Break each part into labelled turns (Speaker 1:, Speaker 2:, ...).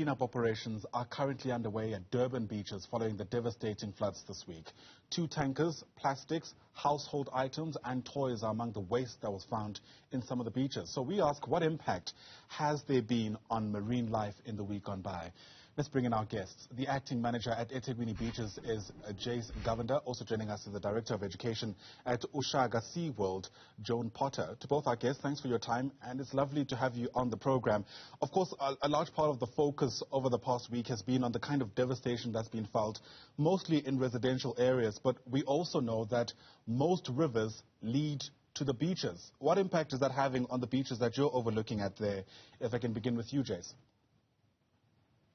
Speaker 1: cleanup operations are currently underway at Durban beaches following the devastating floods this week. 2 tankers, plastics, household items and toys are among the waste that was found in some of the beaches. So we ask, what impact has there been on marine life in the week gone by? Let's bring in our guests. The acting manager at eThekwini Beaches is Jayce Govender. Also joining us is the Director of Education at uShaka SeaWorld, Jone Porter. To both our guests, thanks for your time, and it's lovely to have you on the program. Of course, a large part of the focus over the past week has been on the kind of devastation that's been felt, mostly in residential areas, but we also know that most rivers lead to the beaches. What impact is that having on the beaches that you're overlooking at there? If I can begin with you, Jayce.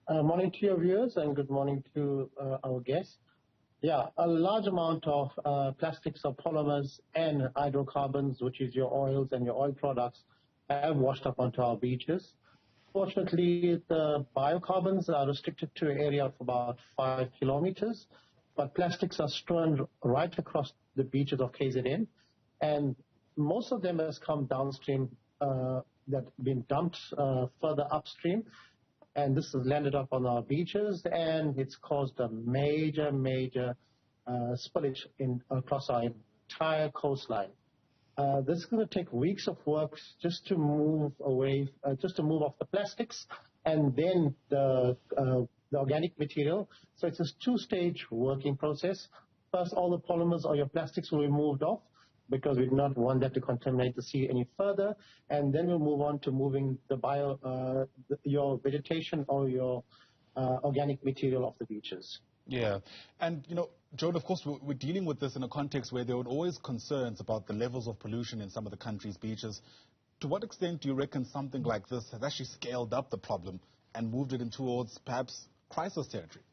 Speaker 2: Morning to your viewers and good morning to our guests. Yeah, a large amount of plastics or polymers and hydrocarbons, which is your oils and your oil products, have washed up onto our beaches. Fortunately, the biocarbons are restricted to an area of about 5 kilometers, but plastics are strewn right across the beaches of KZN, and most of them has come downstream, that been dumped further upstream. And this has landed up on our beaches, and it's caused a major spillage across our entire coastline. This is going to take weeks of work just to move away, just to move off the plastics and then the organic material. So it's a 2-stage working process. First, all the polymers or your plastics will be moved off, because we do not want that to contaminate the sea any further. And then we'll move on to moving the your vegetation or your organic material off the beaches.
Speaker 1: Yeah. And, Jone, of course, we're dealing with this in a context where there were always concerns about the levels of pollution in some of the country's beaches. To what extent do you reckon something like this has actually scaled up the problem and moved it in towards perhaps crisis territory?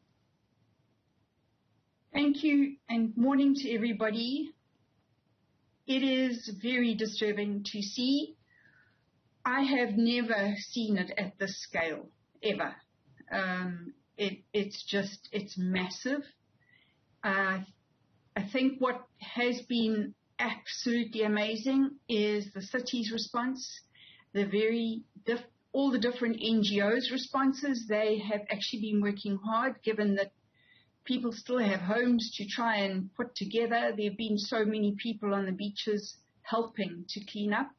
Speaker 3: Thank you, and morning to everybody. It is very disturbing to see. I have never seen it at this scale, ever. It's massive. I think what has been absolutely amazing is the city's response, all the different NGOs' responses. They have actually been working hard, given that people still have homes to try and put together. There have been so many people on the beaches helping to clean up.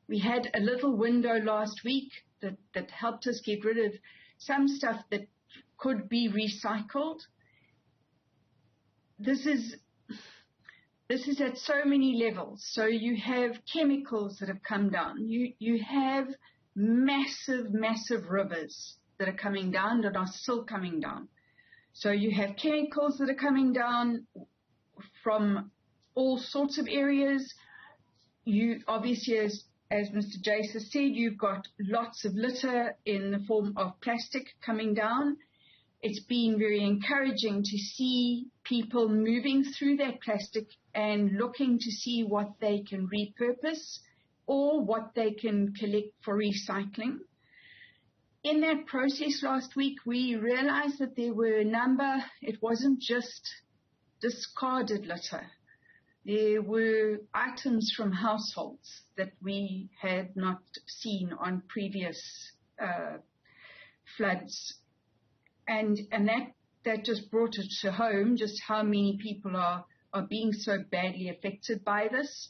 Speaker 3: We had a little window last week that helped us get rid of some stuff that could be recycled. This is at so many levels. So you have chemicals that have come down. You have massive rivers that are coming down, that are still coming down. So you have chemicals that are coming down from all sorts of areas. You obviously, as Mr. Jayce has said, you've got lots of litter in the form of plastic coming down. It's been very encouraging to see people moving through that plastic and looking to see what they can repurpose or what they can collect for recycling. In that process last week, we realized that there were a number, it wasn't just discarded litter. There were items from households that we had not seen on previous floods. And that just brought it to home, just how many people are being so badly affected by this.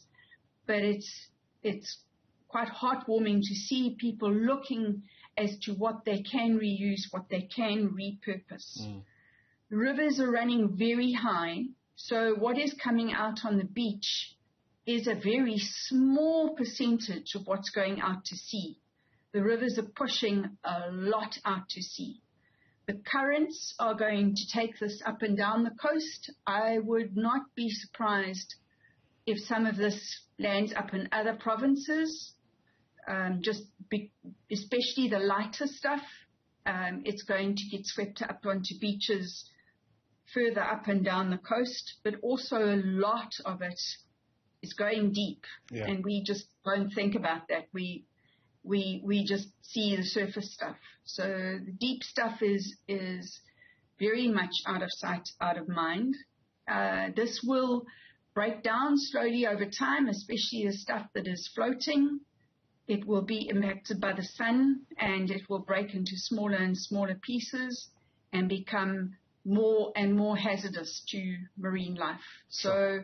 Speaker 3: But it's quite heartwarming to see people looking as to what they can reuse, what they can repurpose. Rivers are running very high, so what is coming out on the beach is a very small percentage of what's going out to sea. The rivers are pushing a lot out to sea. The currents are going to take this up and down the coast. I would not be surprised if some of this lands up in other provinces. Especially the lighter stuff, it's going to get swept up onto beaches further up and down the coast, but also a lot of it is going deep, and we just don't think about that. We just see the surface stuff. So the deep stuff is very much out of sight, out of mind. This will break down slowly over time, especially the stuff that is floating. it will be impacted by the sun, and it will break into smaller and smaller pieces and become more and more hazardous to marine life. So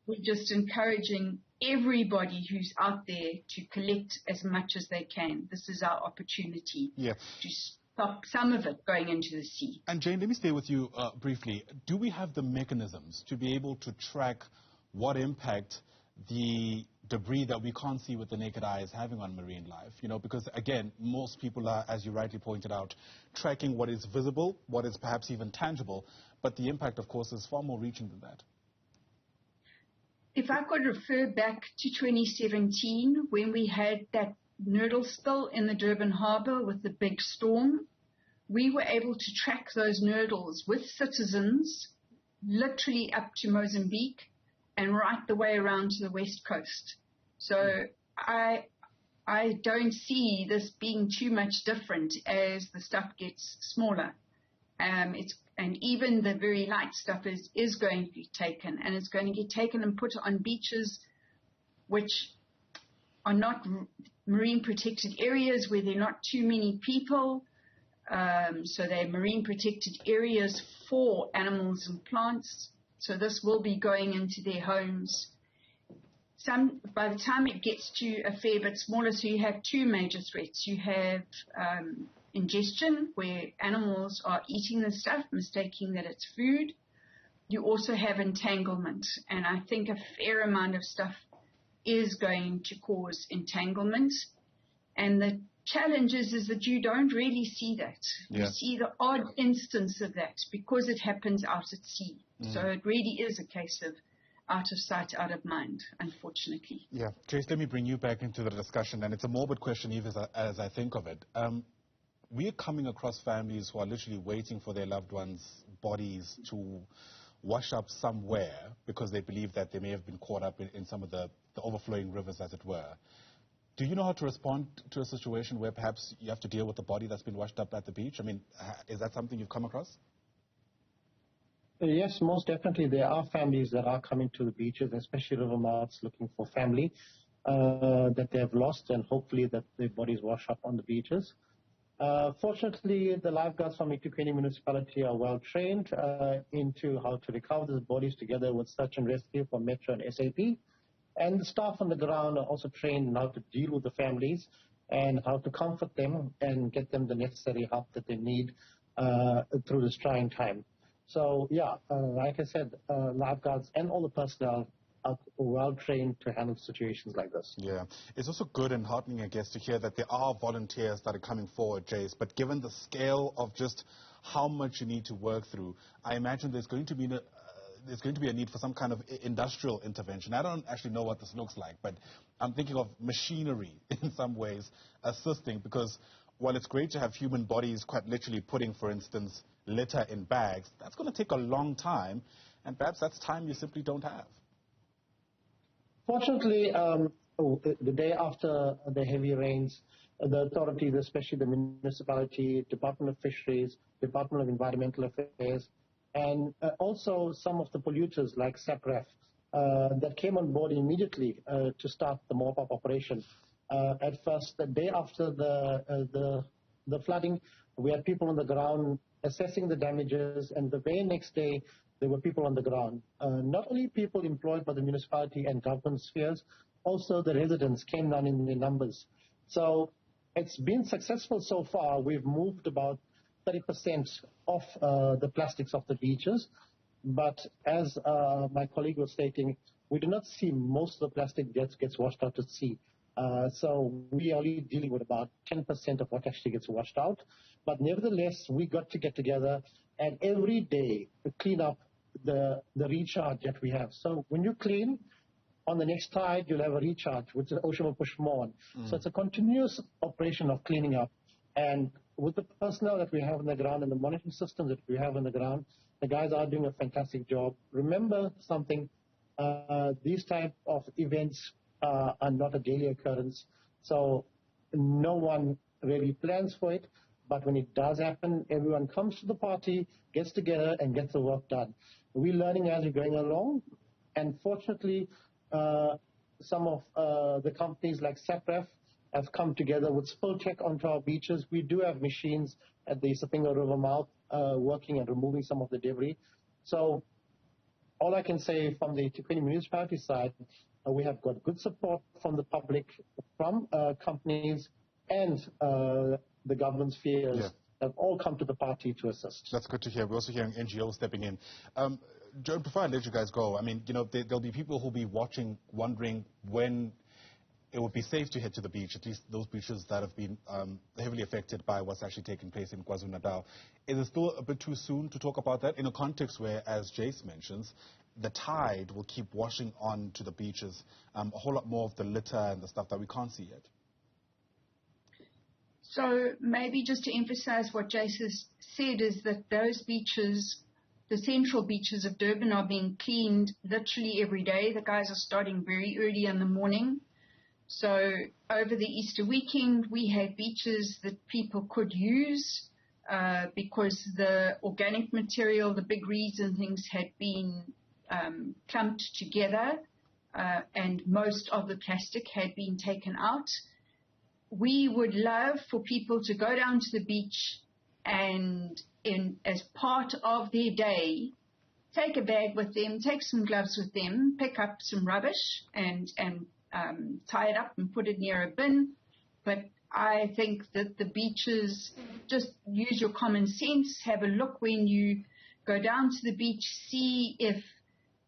Speaker 3: we're just encouraging everybody who's out there to collect as much as they can. This is our opportunity to stop some of it going into the sea.
Speaker 1: And Jane, let me stay with you briefly. Do we have the mechanisms to be able to track what impact the debris that we can't see with the naked eye is having on marine life? You know, because again, most people are, as you rightly pointed out, tracking what is visible, what is perhaps even tangible, but the impact, of course, is far more reaching than that.
Speaker 3: If I could refer back to 2017, when we had that nurdle spill in the Durban harbour with the big storm, we were able to track those nurdles with citizens literally up to Mozambique and right the way around to the west coast. So I don't see this being too much different as the stuff gets smaller. And even the very light stuff is going to be taken, and it's going to get taken and put on beaches which are not marine protected areas, where there are not too many people. So they're marine protected areas for animals and plants. So this will be going into their homes. By the time it gets to a fair bit smaller, so you have two major threats. You have ingestion, where animals are eating the stuff, mistaking that it's food. You also have entanglement, and I think a fair amount of stuff is going to cause entanglement. And the challenge is that you don't really see that. You see the odd instance of that because it happens out at sea. So it really is a case of out of sight, out of mind, unfortunately.
Speaker 1: Yeah. Jayce, let me bring you back into the discussion, and it's a morbid question even as I think of it. We are coming across families who are literally waiting for their loved ones' bodies to wash up somewhere because they believe that they may have been caught up in some of the overflowing rivers, as it were. Do you know how to respond to a situation where perhaps you have to deal with the body that's been washed up at the beach? I mean, is that something you've come across?
Speaker 2: Yes, most definitely. There are families that are coming to the beaches, especially river mouths, looking for family that they have lost, and hopefully that their bodies wash up on the beaches. Fortunately, the lifeguards from eThekwini municipality are well trained into how to recover these bodies, together with search and rescue from Metro and SAP. And the staff on the ground are also trained in how to deal with the families and how to comfort them and get them the necessary help that they need through this trying time. So, like I said, lifeguards and all the personnel are well trained to handle situations like this.
Speaker 1: Yeah. It's also good and heartening, I guess, to hear that there are volunteers that are coming forward, Jayce. But given the scale of just how much you need to work through, I imagine there's going to be a need for some kind of industrial intervention. I don't actually know what this looks like, but I'm thinking of machinery in some ways assisting, because while it's great to have human bodies quite literally putting, for instance, litter in bags, that's going to take a long time, and perhaps that's time you simply don't have.
Speaker 2: Fortunately, the day after the heavy rains, the authorities, especially the municipality, Department of Fisheries, Department of Environmental Affairs, and also some of the polluters like SAPREF that came on board immediately to start the mop-up operation. At first, the day after the flooding, we had people on the ground assessing the damages, and the very next day, there were people on the ground. Not only people employed by the municipality and government spheres, also the residents came down in their numbers. So it's been successful so far. We've moved about 30% of the plastics off the beaches. But as my colleague was stating, we do not see most of the plastic gets washed out at sea. So we are only dealing with about 10% of what actually gets washed out. But nevertheless, we got to get together and every day clean up the recharge that we have. So when you clean, on the next tide, you'll have a recharge, which the ocean will push more on. So it's a continuous operation of cleaning up. And with the personnel that we have on the ground and the monitoring system that we have on the ground, the guys are doing a fantastic job. Remember something, these type of events are not a daily occurrence. So no one really plans for it. But when it does happen, everyone comes to the party, gets together, and gets the work done. We're learning as we're going along. And fortunately, some of the companies like SAPREF have come together with spill check onto our beaches. We do have machines at the Sapinga River mouth working and removing some of the debris. So all I can say from the eThekwini municipality side, we have got good support from the public, from companies, and the government spheres have all come to the party to assist.
Speaker 1: That's good to hear. We're also hearing NGOs stepping in. Jone, before I let you guys go, I mean, there'll be people who'll be watching, wondering when it would be safe to head to the beach, at least those beaches that have been heavily affected by what's actually taking place in KwaZulu-Natal. Is it still a bit too soon to talk about that in a context where, as Jayce mentions, the tide will keep washing on to the beaches, a whole lot more of the litter and the stuff that we can't see yet?
Speaker 3: So maybe just to emphasize what Jayce has said is that those beaches, the central beaches of Durban, are being cleaned literally every day. The guys are starting very early in the morning. So over the Easter weekend, we had beaches that people could use because the organic material, the big reeds and things had been clumped together and most of the plastic had been taken out. We would love for people to go down to the beach and as part of their day, take a bag with them, take some gloves with them, pick up some rubbish and tie it up and put it near a bin. But I think that the beaches, just use your common sense, have a look when you go down to the beach, see if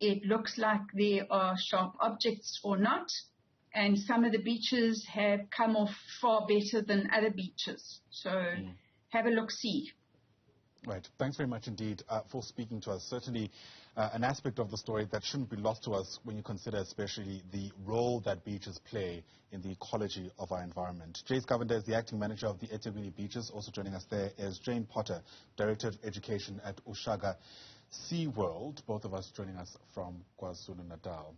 Speaker 3: it looks like there are sharp objects or not. And some of the beaches have come off far better than other beaches. So have a look-see.
Speaker 1: Right. Thanks very much indeed for speaking to us. Certainly an aspect of the story that shouldn't be lost to us when you consider especially the role that beaches play in the ecology of our environment. Jayce Govender is the acting manager of the eThekwini Beaches. Also joining us there is Jone Porter, Director of Education at uShaka SeaWorld, both of us joining us from KwaZulu-Natal.